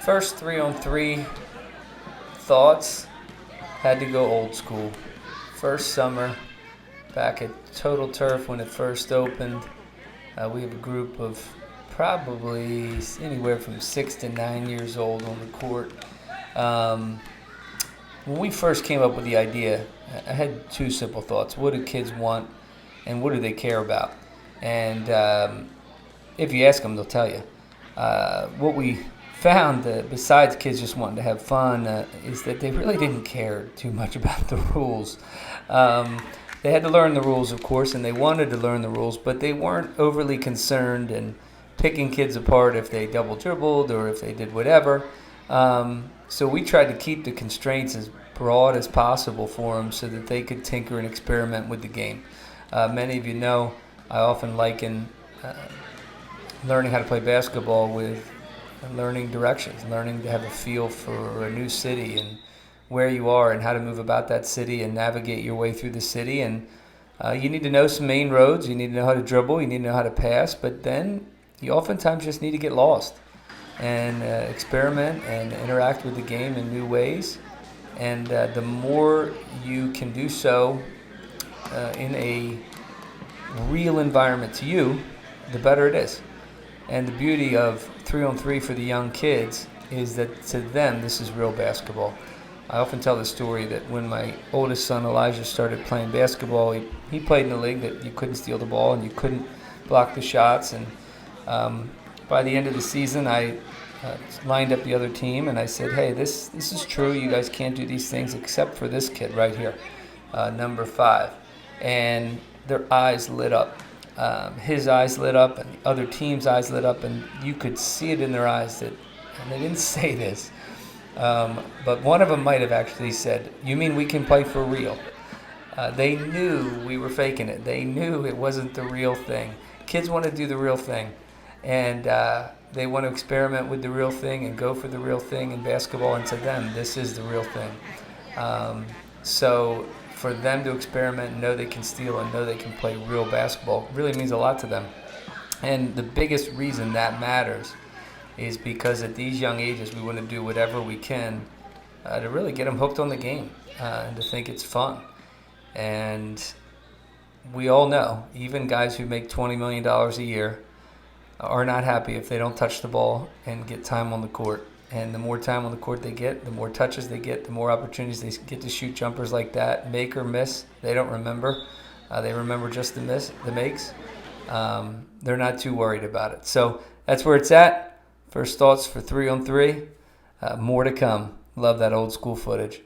First 3-on-3 thoughts had to go old school. First summer, back at Total Turf when it first opened, we have a group of probably anywhere from 6 to 9 years old on the court. When we first came up with the idea, I had two simple thoughts. What do kids want and what do they care about? And if you ask them, they'll tell you. What we found, besides kids just wanting to have fun, is that they really didn't care too much about the rules. They had to learn the rules, of course, and they wanted to learn the rules, but they weren't overly concerned in picking kids apart if they double dribbled or if they did whatever. So we tried to keep the constraints as broad as possible for them so that they could tinker and experiment with the game. Many of you know I often liken learning how to play basketball with learning directions, learning to have a feel for a new city and where you are and how to move about that city and navigate your way through the city. And you need to know some main roads, you need to know how to dribble, you need to know how to pass, but then you oftentimes just need to get lost and experiment and interact with the game in new ways. And the more you can do so in a real environment to you, the better it is. And the beauty of 3-on-3 for the young kids is that to them, this is real basketball. I often tell the story that when my oldest son, Elijah, started playing basketball, he played in a league that you couldn't steal the ball and you couldn't block the shots. And by the end of the season, I lined up the other team and I said, hey, this is true. You guys can't do these things except for this kid right here, number 5. And their eyes lit up. His eyes lit up and the other team's eyes lit up, and you could see it in their eyes that, and they didn't say this, but one of them might have actually said, you mean we can play for real? They knew we were faking it. They knew it wasn't the real thing. Kids want to do the real thing, and they want to experiment with the real thing and go for the real thing in basketball, and to them, this is the real thing. So for them to experiment and know they can steal and know they can play real basketball really means a lot to them. And the biggest reason that matters is because at these young ages we want to do whatever we can to really get them hooked on the game and to think it's fun. And we all know, even guys who make $20 million a year are not happy if they don't touch the ball and get time on the court. And the more time on the court they get, the more touches they get, the more opportunities they get to shoot jumpers like that, make or miss. They don't remember. They remember just the makes. They're not too worried about it. So that's where it's at. First thoughts for 3-on-3. More to come. Love that old school footage.